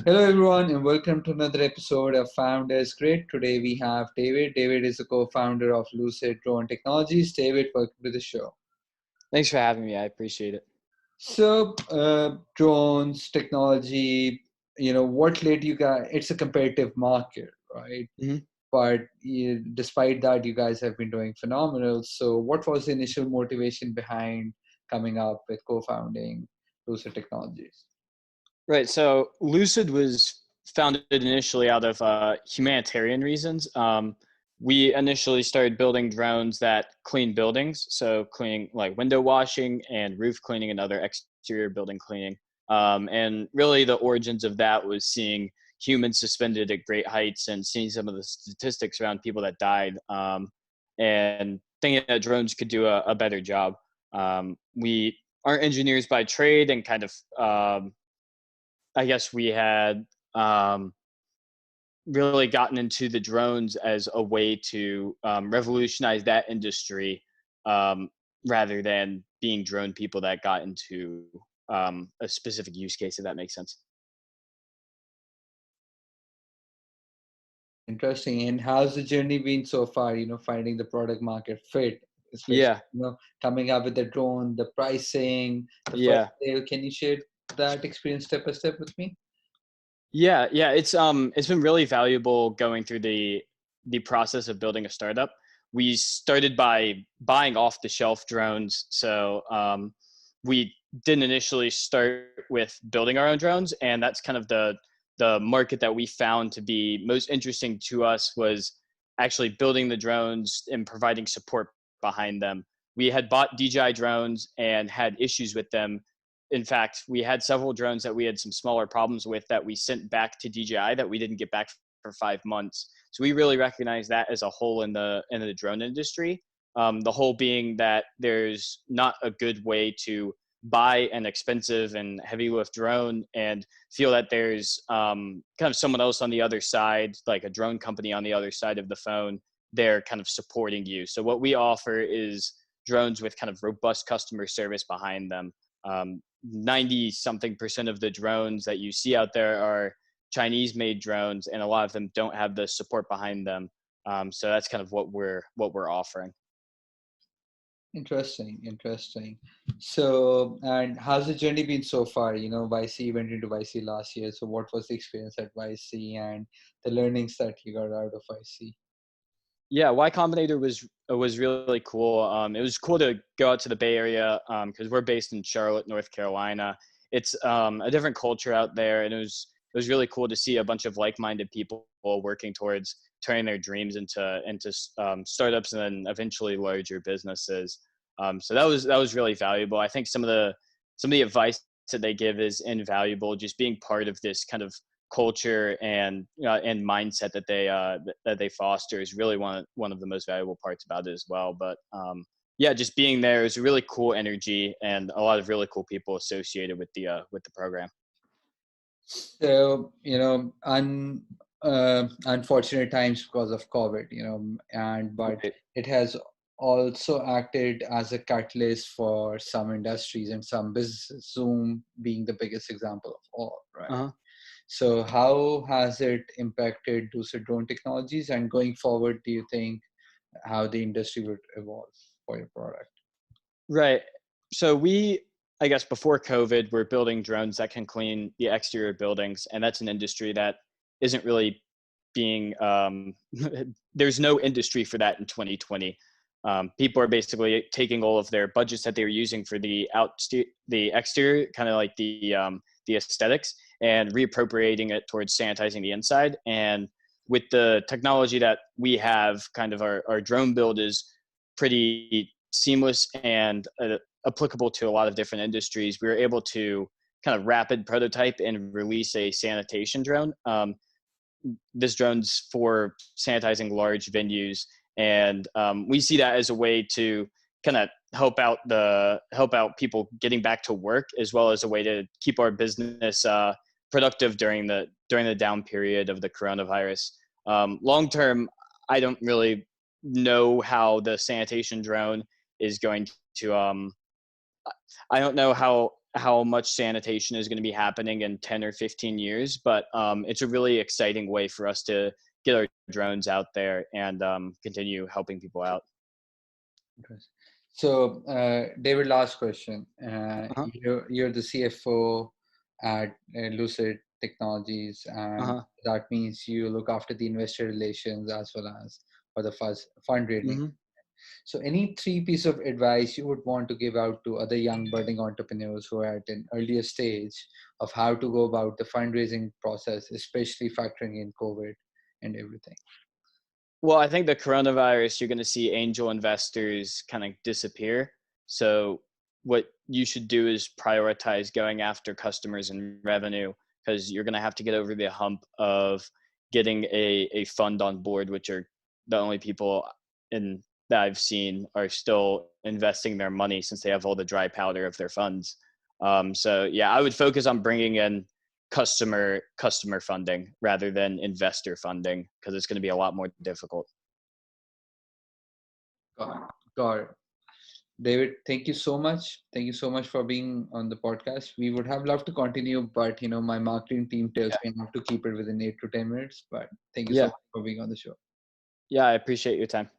Hello, everyone, and welcome to another episode of Founders Grid. Today we have David. David is the co-founder of Lucid Drone Technologies. David, welcome to the show. Thanks for having me. I appreciate it. So, drones, technology, what led you guys? It's a competitive market, right? hmm But despite that, you guys have been doing phenomenal. So, what was the initial motivation behind coming up with co-founding Lucid Technologies? Right. So Lucid was founded initially out of humanitarian reasons. We initially started building drones that clean buildings, so cleaning like window washing and roof cleaning and other exterior building cleaning. And really, the origins of that was seeing humans suspended at great heights and seeing some of the statistics around people that died, and thinking that drones could do a better job. We aren't engineers by trade, and kind of I guess we had really gotten into the drones as a way to revolutionize that industry, um, rather than being drone people that got into a specific use case, if that makes sense. Interesting. And how's the journey been so far, finding the product market fit, especially, Yeah, coming up with the drone, the pricing, the first yeah, sale. Can you share that experience step by step with me? yeah. It's been really valuable going through the process of building a startup. We started by buying off the shelf drones, so we didn't initially start with building our own drones, and that's kind of the market that we found to be most interesting to us was actually building the drones and providing support behind them. We had bought DJI drones and had issues with them. In fact, we had several drones that we had some smaller problems with that we sent back to DJI that we didn't get back for 5 months. So we really recognize that as a hole in the drone industry. The whole being that there's not a good way to buy an expensive and heavy lift drone and feel that there's kind of someone else on the other side, like a drone company on the other side of the phone, they're kind of supporting you. So what we offer is drones with kind of robust customer service behind them. 90 something percent of the drones that you see out there are Chinese made drones, and a lot of them don't have the support behind them. So that's kind of what we're offering. Interesting, interesting. So, and how's the journey been so far? YC went into YC last year. So, what was the experience at YC and the learnings that you got out of YC? Yeah, Y Combinator was really cool. It was cool to go out to the Bay Area because we're based in Charlotte, North Carolina. It's a different culture out there, and it was really cool to see a bunch of like-minded people working towards turning their dreams into startups and then eventually larger businesses. So that was really valuable. I think some of the advice that they give is invaluable. Just being part of this kind of culture and mindset that they foster is really one of the most valuable parts about it as well. But yeah, just being there is a really cool energy and a lot of really cool people associated with the program. So, unfortunate times because of COVID, but Right. it has also acted as a catalyst for some industries and some businesses, Zoom being the biggest example of all, right? Uh-huh. So, how has it impacted Lucid Drone Technologies? And going forward, do you think how the industry would evolve for your product? Right. So I guess before COVID, we're building drones that can clean the exterior buildings, and that's an industry that isn't really being. There's no industry for that in 2020. People are basically taking all of their budgets that they were using for the exterior, kind of like the aesthetics, and reappropriating it towards sanitizing the inside. And with the technology that we have, kind of our drone build is pretty seamless and applicable to a lot of different industries. We were able to kind of rapid prototype and release a sanitation drone. This drone's for sanitizing large venues, and we see that as a way to kind of help out people getting back to work, as well as a way to keep our business productive during the down period of the coronavirus. Long term, I don't really know how the sanitation drone is going to I don't know how much sanitation is going to be happening in 10 or 15 years, but it's a really exciting way for us to get our drones out there and continue helping people out. Interesting. So, David, last question. Uh-huh. You're the CFO at Lucid Technologies, and Uh-huh. that means you look after the investor relations as well as for the fundraising. Hmm. So, any three piece of advice you would want to give out to other young budding entrepreneurs who are at an earlier stage of how to go about the fundraising process, especially factoring in COVID and everything? Well, I think the coronavirus, you're going to see angel investors kind of disappear. So what you should do is prioritize going after customers and revenue, because you're going to have to get over the hump of getting a fund on board, which are the only people in that I've seen are still investing their money since they have all the dry powder of their funds. So yeah, I would focus on bringing in customer funding rather than investor funding, because it's going to be a lot more difficult. Got it. Got it. David, thank you so much. Thank you so much for being on the podcast. We would have loved to continue, but my marketing team tells Yeah. me I have to keep it within 8 to 10 minutes. But thank you so Yeah. much for being on the show. Yeah, I appreciate your time.